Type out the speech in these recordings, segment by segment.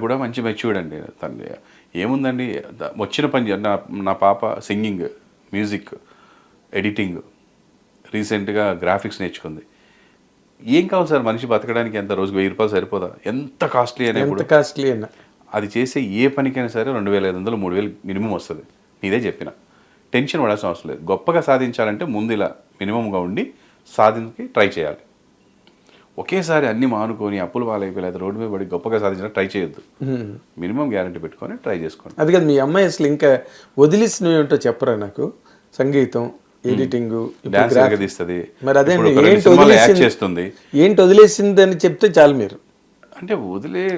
కూడా మంచి మెచ్యూర్డ్ అండి తను. ఏముందండి, వచ్చిన పని నా పాప సింగింగ్, మ్యూజిక్, ఎడిటింగ్, రీసెంట్గా గ్రాఫిక్స్ నేర్చుకుంది. ఏం కావాలి సార్ మనిషి బతకడానికి? ఎంత రోజుకి 1000 రూపాయలు సరిపోదా? ఎంత కాస్ట్లీ అనేప్పుడు అది చేసే ఏ పనికైనా సరే 2500 3000 మినిమం వస్తుంది. ఇదే చెప్పిన, టెన్షన్ పడాల్సిన అవసరం లేదు. గొప్పగా సాధించాలంటే ముందు ఇలా మినిమంగా ఉండి సాధించి ట్రై చేయాలి. ఒకేసారి అన్ని మానుకొని అప్పులు పాలైపోయి రోడ్డు మీద పడి గొప్పగా సాధించడం ట్రై చేయొద్దు. మినిమం గ్యారంటీ పెట్టుకొని ట్రై చేసుకోండి. అది కదా మీ అమ్మాయి అసలు ఇంకా వదిలేసినవి ఏంటో చెప్పరా నాకు? సంగీతం, ఎడిటింగ్, డాన్స్ తీస్తుంది, మరి అదే చేస్తుంది. ఏంటి వదిలేసింది అని చెప్తే చాలు. మీరు అంటే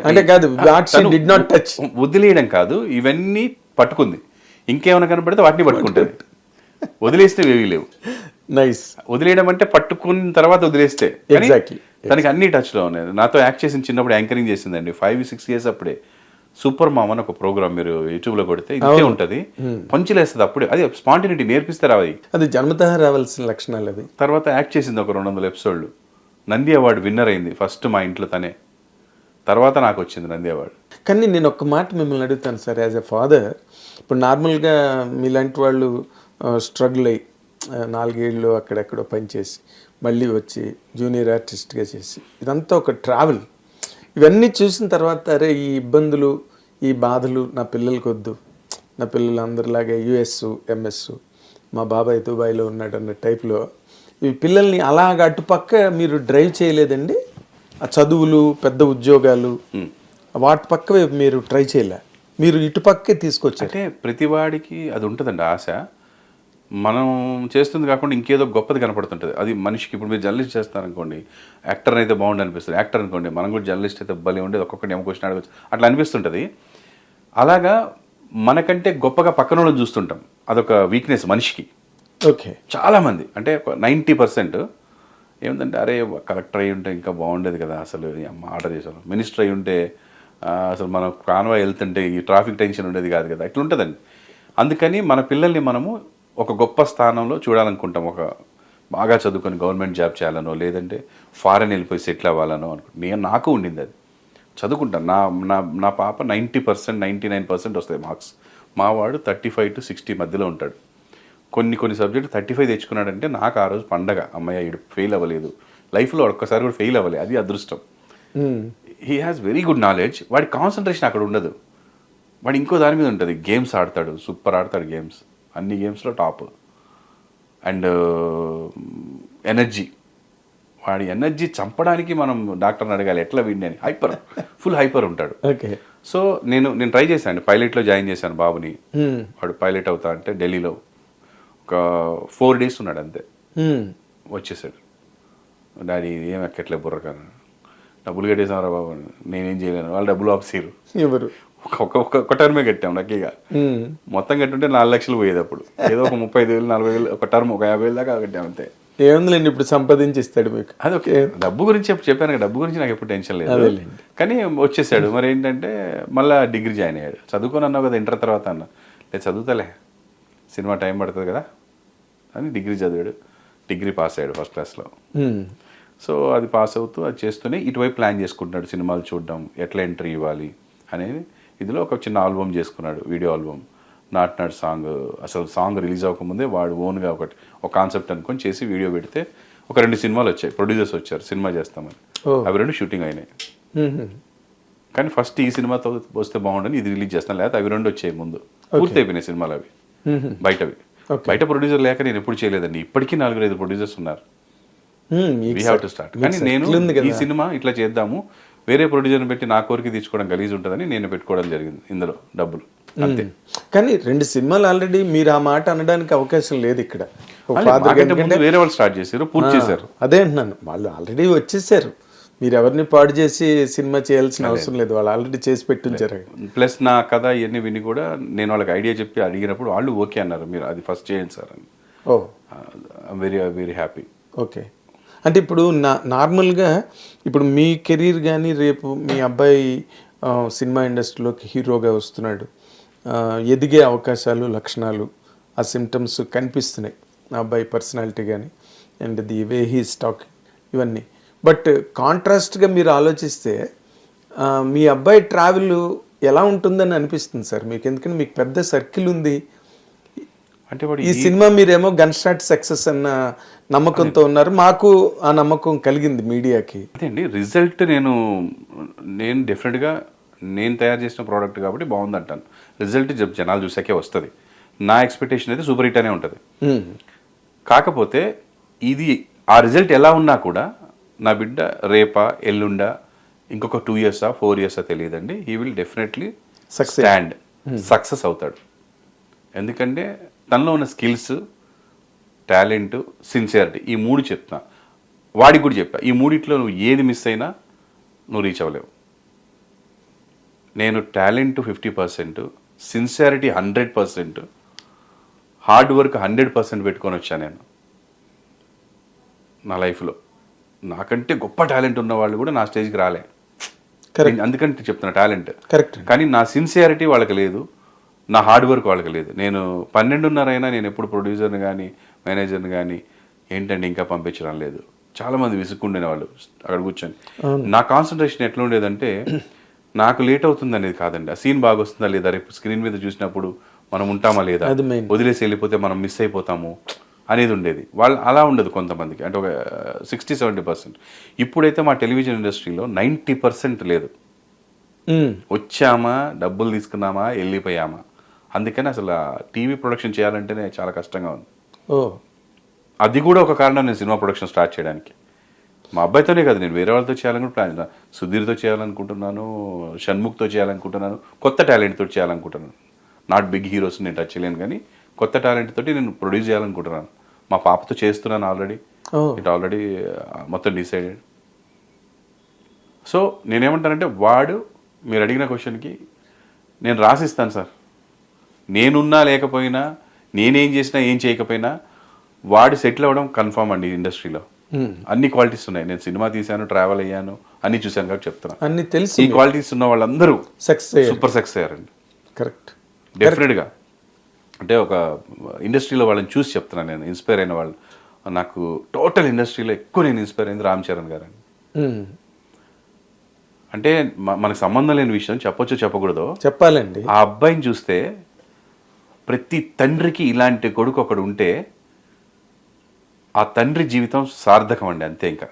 అంటే కాదు, వదిలేయడం కాదు, ఇవన్నీ పట్టుకుంది. ఇంకేమైనా కనపడితే వాటిని పట్టుకుంటుంది. వదిలేసినవి ఏవీ లేవు. నైస్. వదిలేయడం అంటే పట్టుకున్న తర్వాత వదిలేస్తే. తనకి అన్ని టచ్లో ఉన్నాయి. నాతో యాక్ట్ చేసిన చిన్నప్పుడు యాంకరింగ్ చేసిందండి. 5-6 ఇయర్స్ అప్పుడే. సూపర్ మామ్ అని ఒక ప్రోగ్రామ్ మీరు యూట్యూబ్లో కొడితే ఇంతే ఉంటుంది, పంచులేస్తుంది అప్పుడే. అది స్పాంటినిటీ నేర్పిస్తే రావాలి, అది జన్మతః రావాల్సిన లక్షణాలు. అది తర్వాత యాక్ట్ చేసింది ఒక 200 ఎపిసోడ్లు. నంది అవార్డు విన్నర్ అయింది ఫస్ట్ మా ఇంట్లో తనే. తర్వాత నాకు వచ్చింది నంది అవార్డు. కానీ నేను ఒక్క మాట మిమ్మల్ని అడుగుతాను సార్, యాజ్ ఎ ఫాదర్. ఇప్పుడు నార్మల్గా మీలాంటి వాళ్ళు స్ట్రగుల్ అయ్యి 4 ఏళ్ళు అక్కడెక్కడో పనిచేసి మళ్ళీ వచ్చి జూనియర్ ఆర్టిస్ట్గా చేసి ఇదంతా ఒక ట్రావెల్. ఇవన్నీ చూసిన తర్వాత అరే ఈ ఇబ్బందులు, ఈ బాధలు నా పిల్లలకి వద్దు, నా పిల్లలు అందరిలాగే యుఎస్, ఎంఎస్, మా బాబాయ్ దుబాయ్లో ఉన్నాడు అన్న టైప్లో ఈ పిల్లల్ని అలాగ అటుపక్క మీరు డ్రైవ్ చేయలేదండి? ఆ చదువులు, పెద్ద ఉద్యోగాలు, వాటి పక్క మీరు ట్రై చేయలే, మీరు ఇటుపక్కే తీసుకొచ్చారు. అంటే ప్రతివాడికి అది ఉంటుందండి ఆశ. మనం చేస్తుంది కాకుండా ఇంకేదో గొప్పది కనపడుతుంటుంది. అది మనిషికి. ఇప్పుడు మీరు జర్నలిస్ట్ చేస్తారనుకోండి, యాక్టర్ అయితే బాగుండి అనిపిస్తుంది. యాక్టర్ అనుకోండి, మనం కూడా జర్నలిస్ట్ అయితే భలే ఉండేది, ఒక్కొక్కటి ఏమో క్వశ్చన్ అడగచ్చు అట్లా అనిపిస్తుంటుంది. అలాగా మనకంటే గొప్పగా పక్కన వాళ్ళని చూస్తుంటాం. అదొక వీక్నెస్ మనిషికి. ఓకే, చాలామంది అంటే 90% ఏముందంటే అరే కలెక్టర్ అయి ఉంటే ఇంకా బాగుండేది కదా, అసలు ఆర్డర్ చేసాను. మినిస్టర్ అయి ఉంటే అసలు మనం కాన్వాయ్ వెళ్తుంటే ఈ ట్రాఫిక్ టెన్షన్ ఉండేది కాదు కదా, ఇట్లా ఉంటుందండి. అందుకని మన పిల్లల్ని మనము ఒక గొప్ప స్థానంలో చూడాలనుకుంటాం. ఒక బాగా చదువుకొని గవర్నమెంట్ జాబ్ చేయాలనో, లేదంటే ఫారెన్ వెళ్ళిపోయి సెటిల్ అవ్వాలనో అనుకుంటా. నాకు ఉండింది అది. చదువుకుంటాను. నా పాప 90% 99% వస్తాయి మార్క్స్. మా వాడు 35 to 60 మధ్యలో ఉంటాడు. కొన్ని సబ్జెక్టు 35 తెచ్చుకున్నాడంటే నాకు ఆ రోజు పండగ. అమ్మయ్య వీడు ఫెయిల్ అవ్వలేదు, లైఫ్లో ఒక్కసారి కూడా ఫెయిల్ అవ్వలేదు, అది అదృష్టం. He has very good knowledge. వాడి కాన్సన్ట్రేషన్ అక్కడ ఉండదు, వాడు ఇంకో దాని మీద ఉంటుంది. గేమ్స్ ఆడతాడు, సూపర్ ఆడతాడు గేమ్స్, అన్ని గేమ్స్లో టాప్. అండ్ ఎనర్జీ, వాడి ఎనర్జీ చంపడానికి మనం డాక్టర్ని అడగాలి ఎట్లా వీడిని అని. ఫుల్ హైపర్ ఉంటాడు. సో నేను ట్రై చేశాను, పైలట్లో జాయిన్ చేశాను బాబుని. వాడు పైలట్ అవుతా అంటే ఢిల్లీలో ఒక 4 days ఉన్నాడు, అంతే వచ్చేసాడు. డాడీ ఏం ఎక్కట్లే బుర్రకాను, డబ్బులు కట్టేసారా బాబు, నేనేం చేయలేను. వాళ్ళు డబ్బులు ఆఫీసరు ఎవరు ఒక టర్మే కట్టాం లక్కీగా. మొత్తం కట్టుంటే 4 లక్షలు పోయేది అప్పుడు. ఏదో ఒక 35,000 40,000 ఒక టర్మ్, ఒక 50,000 దాకా కట్టాం అంతే. ఏముందిలేండి, ఇప్పుడు సంపాదించి ఇస్తాడు మీకు. అదొకే. డబ్బు గురించి చెప్పాను కదా, డబ్బు గురించి నాకు ఎప్పుడు టెన్షన్ లేదు. కానీ వచ్చేసాడు. మరి ఏంటంటే మళ్ళీ డిగ్రీ జాయిన్ అయ్యాడు. చదువుకొని అన్నావు కదా ఇంటర్ తర్వాత అన్న, లేదు చదువుతలే, సినిమా టైం పడుతుంది కదా అని డిగ్రీ చదివాడు. డిగ్రీ పాస్ అయ్యాడు ఫస్ట్ క్లాస్లో. సో అది పాస్ అవుతూ అది చేస్తూనే ఇటువైపు ప్లాన్ చేసుకుంటున్నాడు, సినిమాలు చూడడం, ఎట్లా ఎంట్రీ ఇవ్వాలి అనేది. ఇదిలో ఒక చిన్న ఆల్బమ్ చేసుకున్నాడు, వీడియో ఆల్బమ్. నాట్ సాంగ్, అసలు సాంగ్ రిలీజ్ అవ్వకముందే వాడు ఓన్గా ఒక కాన్సెప్ట్ అనుకొని చేసి వీడియో పెడితే ఒక 2 సినిమాలు వచ్చాయి. ప్రొడ్యూసర్స్ వచ్చారు సినిమా చేస్తామని, అవి 2 షూటింగ్ అయినాయి. కానీ ఫస్ట్ ఈ సినిమాతో వస్తే బాగుండని ఇది రిలీజ్ చేస్తాను, లేకపోతే అవి 2 వచ్చాయి ముందు. పూర్తి అయిపోయినాయి సినిమాలు అవి బయటవి. బయట ప్రొడ్యూసర్ లేక నేను ఎప్పుడు చేయలేదండి. ఇప్పటికీ 4-5 ప్రొడ్యూసర్స్ ఉన్నారు. We have to start. కానీ నేను ఈ సినిమా ఇట్లా చేద్దాము, వేరే ప్రొడ్యూసర్ని పెట్టి నా కోరిక తీసుకోవడం గలీజ్ ఉంటుందని నేను పెట్టుకోవడం జరిగింది ఇందులో డబ్బులు అంతే. కానీ 2 సినిమాలు ఆల్రెడీ మీరు ఆ మాట అనడానికి అవకాశం లేదు ఇక్కడ. వేరే వాళ్ళు స్టార్ట్ చేశారు, పూర్తి చేశారు. అదే అంటున్నాను, వాళ్ళు ఆల్రెడీ వచ్చేసారు. మీరు ఎవరిని పాడు చేసి సినిమా చేయాల్సిన అవసరం లేదు, వాళ్ళు ఆల్రెడీ చేసి పెట్టించారు. ప్లస్ నా కథ ఇవన్నీ విని కూడా నేను వాళ్ళకి ఐడియా చెప్పి అడిగినప్పుడు వాళ్ళు ఓకే అన్నారు, మీరు అది ఫస్ట్ చేయండి సార్ అని. Very very happy. ఓకే, అంటే ఇప్పుడు నార్మల్గా ఇప్పుడు మీ కెరీర్ కానీ రేపు మీ అబ్బాయి సినిమా ఇండస్ట్రీలోకి హీరోగా వస్తున్నాడు, ఎదిగే అవకాశాలు, లక్షణాలు, ఆ సిమ్టమ్స్ కనిపిస్తున్నాయి నా అబ్బాయి పర్సనాలిటీ కానీ and the way he is talking ఇవన్నీ. బట్ కాంట్రాస్ట్గా మీరు ఆలోచిస్తే మీ అబ్బాయి ట్రావెల్ ఎలా ఉంటుందని అనిపిస్తుంది సార్ మీకు? ఎందుకంటే మీకు పెద్ద సర్కిల్ ఉంది. అంటే వాడు ఈ సినిమా మీరేమో గన్ షాట్ సక్సెస్ అన్న నమ్మకంతో ఉన్నారు. మాకు ఆ నమ్మకం కలిగింది మీడియాకి. అదే అండి రిజల్ట్ నేను డెఫినెట్గా నేను తయారు చేసిన ప్రోడక్ట్ కాబట్టి బాగుంది అంటాను. రిజల్ట్ జనాలు చూసాకే వస్తుంది. నా ఎక్స్పెక్టేషన్ అయితే సూపర్ హిట్ అనే ఉంటుంది. కాకపోతే ఇది ఆ రిజల్ట్ ఎలా ఉన్నా కూడా నా బిడ్డ రేపా ఎల్లుండా ఇంకొక 2 years 4 years తెలియదండి, he will definitely stand success అవుతాడు. ఎందుకంటే తనలో ఉన్న స్కిల్స్, టాలెంట్, సిన్సియారిటీ, ఈ 3 చెప్తున్నా. వాడికి కూడా చెప్పా, ఈ 3 నువ్వు ఏది మిస్ అయినా నువ్వు రీచ్ అవ్వలేవు. నేను టాలెంట్ 50%, సిన్సియారిటీ 100%, హార్డ్ వర్క్ 100% పెట్టుకొని వచ్చాను నేను నా లైఫ్లో. నాకంటే గొప్ప టాలెంట్ ఉన్న వాళ్ళు కూడా నా స్టేజ్కి రాలే. అందుకంటే చెప్తున్నా టాలెంట్ కరెక్ట్. కానీ నా సిన్సియారిటీ వాళ్ళకి లేదు, నా హార్డ్ వర్క్ వాళ్ళకి లేదు. నేను 12:30 అయినా నేను ఎప్పుడు ప్రొడ్యూసర్ని కానీ మేనేజర్ని కానీ ఏంటంటే ఇంకా పంపించడం లేదు. చాలామంది విసుక్కుండే వాళ్ళు అక్కడ కూర్చొని. నా కాన్సన్ట్రేషన్ ఎట్లా ఉండేదంటే నాకు లేట్ అవుతుంది అనేది కాదండి, ఆ సీన్ బాగా వస్తుందా లేదా, రేపు స్క్రీన్ మీద చూసినప్పుడు మనం ఉంటామా లేదా, వదిలేసి వెళ్ళిపోతే మనం మిస్ అయిపోతాము అనేది ఉండేది. వాళ్ళు అలా ఉండదు కొంతమందికి, అంటే ఒక 60-70%. ఇప్పుడైతే మా టెలివిజన్ ఇండస్ట్రీలో 90% లేదు. వచ్చామా, డబ్బులు తీసుకున్నామా, వెళ్ళిపోయామా. అందుకని అసలు టీవీ ప్రొడక్షన్ చేయాలంటేనే చాలా కష్టంగా ఉంది. అది కూడా ఒక కారణం నేను సినిమా ప్రొడక్షన్ స్టార్ట్ చేయడానికి. మా అబ్బాయితోనే కదా, నేను వేరే వాళ్ళతో చేయాలనుకుంటున్నాను. సుధీర్తో చేయాలనుకుంటున్నాను, షణ్ముఖ్తో చేయాలనుకుంటున్నాను, కొత్త టాలెంట్తో చేయాలనుకుంటున్నాను. నాట్ బిగ్ హీరోస్ నేను టచ్ చేయలేను, కానీ కొత్త టాలెంట్ తోటి నేను ప్రొడ్యూస్ చేయాలనుకుంటున్నాను. మా పాపతో చేస్తున్నాను ఆల్రెడీ. ఇట్ ఆల్రెడీ మొత్తం డిసైడెడ్. సో నేనేమంటానంటే వాడు మీరు అడిగిన క్వశ్చన్కి నేను రాసిస్తాను సార్. నేనున్నా లేకపోయినా, నేనేం చేసినా ఏం చేయకపోయినా వాడు సెటిల్ అవ్వడం కన్ఫర్మ్ అండి. ఇండస్ట్రీలో అన్ని క్వాలిటీస్ ఉన్నాయి. నేను సినిమా తీశాను, ట్రావెల్ అయ్యాను, అన్ని చూశాను కాబట్టి చెప్తున్నాను. అన్ని తెలుసు. ఈ క్వాలిటీస్ ఉన్న వాళ్ళందరూ సక్సెస్, సూపర్ సక్సెస్ అయ్యారండి. కరెక్ట్, డెఫినెట్గా. అంటే ఒక ఇండస్ట్రీలో వాళ్ళని చూసి చెప్తున్నాను నేను, ఇన్స్పైర్ అయిన వాళ్ళు. నాకు టోటల్ ఇండస్ట్రీలో ఎక్కువ నేను ఇన్స్పైర్ అయింది రామ్ చరణ్ గారు అండి. అంటే మనకు సంబంధం లేని విషయం చెప్పొచ్చో చెప్పకూడదో చెప్పాలండి. ఆ అబ్బాయిని చూస్తే ప్రతి తండ్రికి ఇలాంటి కొడుకు ఒకడు ఉంటే ఆ తండ్రి జీవితం సార్థకం అండి, అంతే. ఇంకా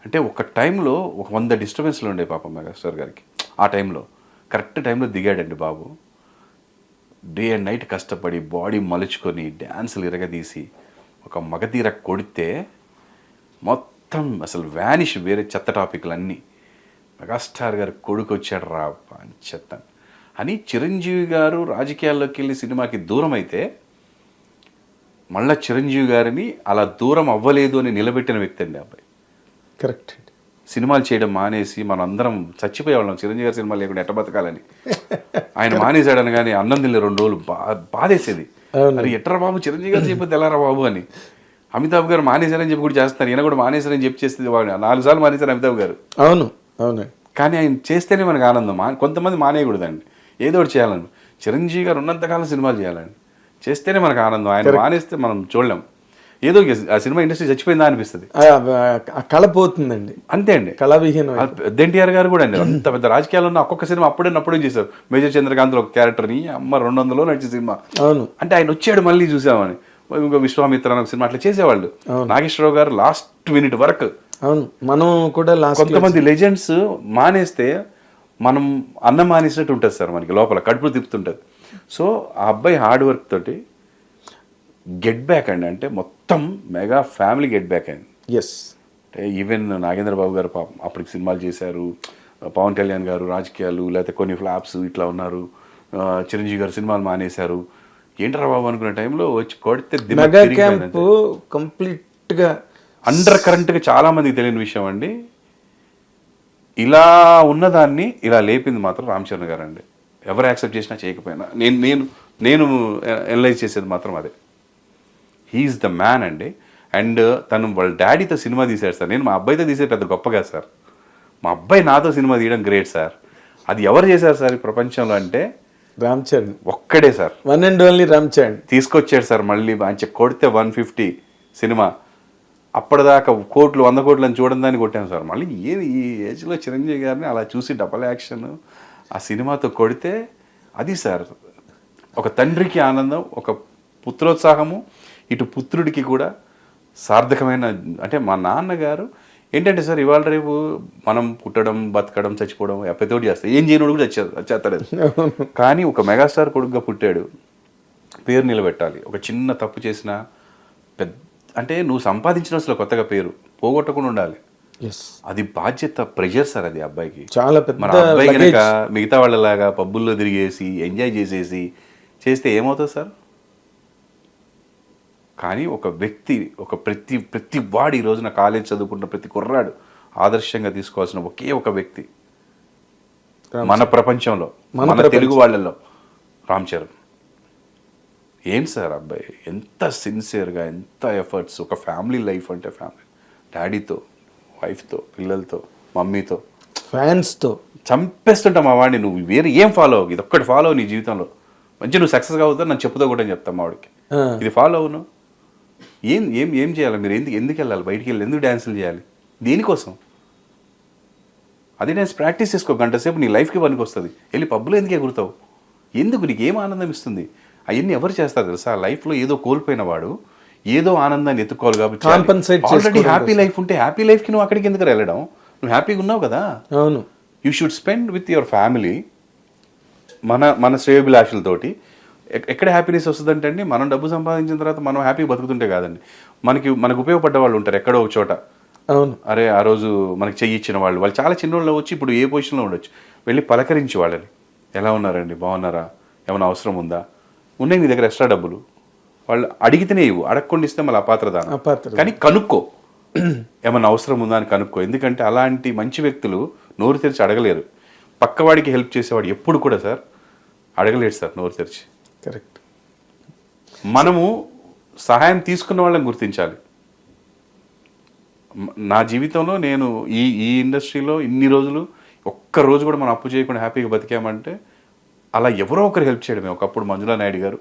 అంటే ఒక టైంలో ఒక 100 డిస్టర్బెన్స్లు ఉండే పాపం మెగాస్టార్ గారికి. ఆ టైంలో కరెక్ట్ టైంలో దిగాడండి బాబు. డే అండ్ నైట్ కష్టపడి బాడీ మలుచుకొని డ్యాన్సులు ఇరగదీసి ఒక మగధీర కొడితే మొత్తం అసలు వ్యానిష్, వేరే చెత్త టాపిక్లన్నీ. మెగాస్టార్ గారు కొడుకు వచ్చాడు రా చెత్త అని చిరంజీవి గారు రాజకీయాల్లోకి వెళ్ళి సినిమాకి దూరం అయితే మళ్ళా చిరంజీవి గారిని అలా దూరం అవ్వలేదు అని నిలబెట్టిన వ్యక్తి అండి అబ్బాయి. కరెక్ట్. సినిమాలు చేయడం మానేసి మనం అందరం చచ్చిపోయేవాళ్ళం చిరంజీవి గారి సినిమాలు లేకుండా ఎట్ట బతకాలని. ఆయన మానేశాడని కానీ అన్నం తినలే 2 రోజులు, బాధేసేది. మరి ఎట్రా బాబు చిరంజీవి గారు చెప్పితే ఎలారా బాబు అని. అమితాబ్ గారు మానేశారని చెప్పి కూడా చేస్తున్నారు, ఈయన కూడా మానేశారని చెప్పి చేస్తుంది. 4 సార్లు మానేశారు అమితాబ్ గారు. అవును అవును. కానీ ఆయన చేస్తేనే మనకు ఆనందం. కొంతమంది మానేయకూడదండి, ఏదో ఒకటి చేయాలని. చిరంజీవి గారు ఉన్నంతకాలం సినిమాలు చేయాలండి, చేస్తేనే మనకు ఆనందం. ఆయన మానేస్తే మనం చూడలేం. ఏదో ఆ సినిమా ఇండస్ట్రీ చచ్చిపోయిందా అనిపిస్తుంది, కళ పోతుందండి. అంతే అండి, కళావిహీనం. ఎన్టీఆర్ గారు కూడా అండి అంత పెద్ద రాజకీయాలు ఉన్న ఒక్కొక్క సినిమా అప్పుడే చేశారు. మేజర్ చంద్రకాంత్ ఒక క్యారెక్టర్ని 200లో నడిచే సినిమా. అవును. అంటే ఆయన వచ్చాడు మళ్ళీ చూసామని. ఇంకో విశ్వామిత్ర అనే సినిమా అట్లా చేసేవాళ్ళు. నాగేశ్వరరావు గారు లాస్ట్ మినిట్ వరకు. అవును, మనం కూడా కొంతమంది లెజెండ్స్ మానేస్తే మనం అన్నం మానేసినట్టు ఉంటుంది సార్, మనకి లోపల కడుపు తిప్పుతుంటుంది. సో ఆ అబ్బాయి హార్డ్ వర్క్ తోటి గెట్ బ్యాక్ అండి, అంటే మొత్తం మెగా ఫ్యామిలీ గెట్ బ్యాక్ అయింది. ఎస్. అంటే ఈవెన్ నాగేంద్ర బాబు గారు పాపం అప్పటికి సినిమాలు చేశారు, పవన్ కళ్యాణ్ గారు రాజకీయాలు లేకపోతే కొన్ని ఫ్లాప్స్ ఇట్లా ఉన్నారు, చిరంజీవి గారు సినిమాలు మానేశారు. ఏంటరా బాబు అనుకునే టైంలో వచ్చి కొడితే కంప్లీట్గా అండర్ కరెంట్గా చాలా మందికి తెలియని విషయం అండి. ఇలా ఉన్నదాన్ని ఇలా లేపింది మాత్రం రామ్ చరణ్ గారు అండి. ఎవరు యాక్సెప్ట్ చేసినా చేయకపోయినా నేను అనలైజ్ చేసేది మాత్రం అదే. హీఈస్ ద మ్యాన్ అండి. అండ్ తను వాళ్ళ డాడీతో సినిమా తీశాడు సార్. నేను మా అబ్బాయితో తీసే పెద్ద గొప్పగా సార్, మా అబ్బాయి నాతో సినిమా తీయడం గ్రేట్ సార్. అది ఎవరు చేశారు సార్ ఈ ప్రపంచంలో అంటే రామ్ చరణ్ ఒక్కడే sir. One and only Ram Charan తీసుకొచ్చాడు సార్. మళ్ళీ మంచి కొడితే 150 సినిమా. అప్పటిదాకా కోట్లు 100 కోట్లు అని చూడడం దాన్ని కొట్టాను సార్. మళ్ళీ ఏది ఈ ఏజ్లో చిరంజీవి గారిని అలా చూసి డబల్ యాక్షన్ ఆ సినిమాతో కొడితే అది సార్ ఒక తండ్రికి ఆనందం, ఒక పుత్రోత్సాహము, ఇటు పుత్రుడికి కూడా సార్థకమైన. అంటే మా నాన్నగారు ఏంటంటే సార్ ఇవాళ రేపు మనం పుట్టడం, బతకడం, చచ్చిపోవడం ఎప్పటితోటి చేస్తాం, ఏం చేయనోడు కూడా చేస్తాడు. కానీ ఒక మెగాస్టార్ కొడుకుగా పుట్టాడు, పేరు నిలబెట్టాలి. ఒక చిన్న తప్పు చేసినా పెద్ద అంటే నువ్వు సంపాదించిన అసలు కొత్తగా పేరు పోగొట్టకుండా ఉండాలి. అది బాధ్యత, ప్రెషర్ సార్ అది అబ్బాయికి చాలా మన అబ్బాయి కనుక మిగతా వాళ్ళలాగా పబ్బుల్లో తిరిగేసి ఎంజాయ్ చేసేసి చేస్తే ఏమవుతుంది సార్? కానీ ఒక వ్యక్తి, ఒక ప్రతి వాడు ఈ రోజున కాలేజ్ చదువుకుంటున్న ప్రతి కుర్రాడు ఆదర్శంగా తీసుకోవాల్సిన ఒకే ఒక వ్యక్తి మన ప్రపంచంలో, మన తెలుగు వాళ్ళల్లో రామ్ చరణ్. ఏంటి సార్ అబ్బాయి ఎంత సిన్సియర్గా, ఎంత ఎఫర్ట్స్, ఒక ఫ్యామిలీ లైఫ్ అంటే ఫ్యామిలీ, డాడీతో, వైఫ్తో, పిల్లలతో, మమ్మీతో, ఫ్యాన్స్తో చంపేస్తుంటాం మా వాడిని. నువ్వు వేరే ఏం ఫాలో అవ్వు, ఇది ఒక్కటి ఫాలో నీ జీవితంలో మంచి నువ్వు సక్సెస్ అవుతావు, నన్ను చెప్పుతో కూడా చెప్తాను మా వాడికి, ఇది ఫాలో అవును. ఏం ఏం ఏం చేయాలి మీరు? ఎందుకు వెళ్ళాలి బయటికి వెళ్ళి? ఎందుకు డ్యాన్సులు చేయాలి? దేనికోసం? అదే డ్యాన్స్ ప్రాక్టీస్ చేసుకో, గంట సేపు నీ లైఫ్కి పనికి వస్తుంది. వెళ్ళి పబ్బులో ఎందుకు ఎగురుతావు? ఎందుకు? నీకు ఏం ఆనందం ఇస్తుంది? అవన్నీ ఎవరు చేస్తారు తెలుసా? లైఫ్లో ఏదో కోల్పోయిన వాడు ఏదో ఆనందాన్ని ఎత్తుకోవాలి కాబట్టి ఆల్రెడీ హ్యాపీ లైఫ్ ఉంటే హ్యాపీ లైఫ్కి నువ్వు అక్కడికి ఎందుకు వెళ్ళడం? నువ్వు హ్యాపీగా ఉన్నావు కదా. అవును, you should spend with your family. మన శ్రేయోభిలాషులతోటి ఎక్కడ హ్యాపీనెస్ వస్తుందంటే అండి, మనం డబ్బు సంపాదించిన తర్వాత మనం హ్యాపీగా బతుకుతుంటే కాదండి, మనకు ఉపయోగపడ్డ వాళ్ళు ఉంటారు ఎక్కడో ఒక చోట. అవును, అరే ఆ రోజు మనకి చెయ్యి ఇచ్చిన వాళ్ళు చాలా చిన్నోళ్ళు వచ్చి ఇప్పుడు ఏ పొజిషన్లో ఉండొచ్చు, వెళ్ళి పలకరించి వాళ్ళని, ఎలా ఉన్నారండి, బాగున్నారా, ఏమైనా అవసరం ఉందా, ఉన్నాయి మీ దగ్గర ఎక్స్ట్రా డబ్బులు, వాళ్ళు అడిగితేనే ఇవ్వు, అడగకుండా ఇస్తే మళ్ళీ అపాత్రదానం. కానీ కనుక్కో, ఏమైనా అవసరం ఉందా అని కనుక్కో. ఎందుకంటే అలాంటి మంచి వ్యక్తులు నోరు తెరిచి అడగలేరు. పక్కవాడికి హెల్ప్ చేసేవాడు ఎప్పుడు కూడా సార్ అడగలేడు సార్ నోరు తెరిచి. కరెక్ట్. మనము సహాయం తీసుకున్న వాళ్ళని గుర్తించాలి. నా జీవితంలో నేను ఈ ఇండస్ట్రీలో ఇన్ని రోజులు ఒక్క రోజు కూడా మనం అప్పు చేయకుండా హ్యాపీగా బతికామంటే అలా ఎవరో ఒకరు హెల్ప్ చేయడమే. ఒకప్పుడు మంజులా నాయుడు గారు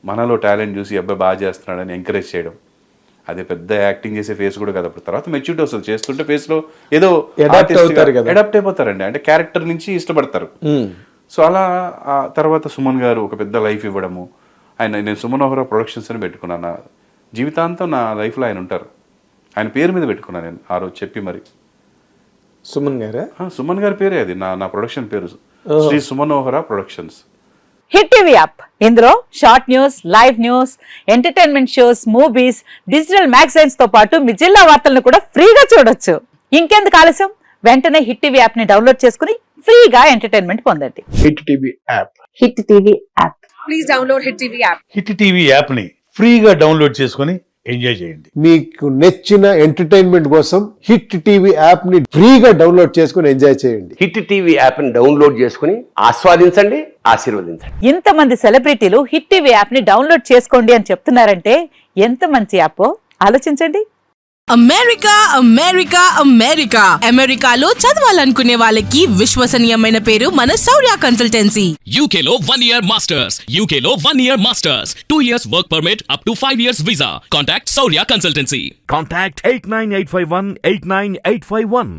మనలో టాలెంట్ చూసి అబ్బాయి బాగా చేస్తున్నాడని ఎంకరేజ్ చేయడం, అదే పెద్ద యాక్టింగ్ చేసే ఫేస్ కూడా కదా. అప్పుడు తర్వాత మెచ్యూరిటీ వస్తుంది, చేస్తుంటే ఫేస్లో ఏదో అడాప్ట్ అయిపోతారండి, అంటే క్యారెక్టర్ నుంచి ఇష్టపడతారు. సో అలా ఆ తర్వాత సుమన్ గారు ఒక పెద్ద లైఫ్ ఇవ్వడము. నేను సుమన్ ఓహరా ప్రొడక్షన్స్ అని పెట్టుకున్నాను. నా జీవితాంతం నా లైఫ్లో ఆయన ఉంటారు. ఆయన పేరు మీద పెట్టుకున్నాను నేను ఆ రోజు చెప్పి. మరి సుమన్ గారి పేరే అది, నా ప్రొడక్షన్ పేరు Shri Suman Ohara productions. Hit TV app, ఇందులో short news, live news, entertainment shows, movies, digital magazines తో పాటు మీ జిల్లా వార్తలను కూడా ఫ్రీగా చూడొచ్చు. ఇంకెందుకు ఆలస్యం, వెంటనే హిట్ టీవీ యాప్ ని డౌన్లోడ్ చేసుకుని ఫ్రీగా ఎంటర్టైన్మెంట్ పొందండి. Hit TV app, hit TV app, please download hit TV app. Hit TV app ని ఫ్రీగా డౌన్లోడ్ చేసుకుని ఎంజాయ్ చేయండి. మీకు నచ్చిన ఎంటర్టైన్మెంట్ కోసం హిట్ టీవీ యాప్ ని ఫ్రీగా డౌన్లోడ్ చేసుకుని ఎంజాయ్ చేయండి. హిట్ టీవీ యాప్ ని డౌన్లోడ్ చేసుకుని ఆస్వాదించండి, ఆశీర్వదించండి. ఇంతమంది సెలబ్రిటీలు హిట్ టీవీ యాప్ ని డౌన్లోడ్ చేసుకోండి అని చెప్తున్నారంటే ఎంత మంచి యాప్ ఆలోచించండి. అమెరికా అమెరికా అమెరికా అమెరికాలో చదవాలనుకునే వాళ్ళకి విశ్వసనీయమైన పేరు మన శౌర్య కన్సల్టెన్సీ. UK లో 1 year masters, UK లో 1 year masters, 2 years work permit up to 5 years visa. Contact Saurya Consultancy. Contact 89851 89851.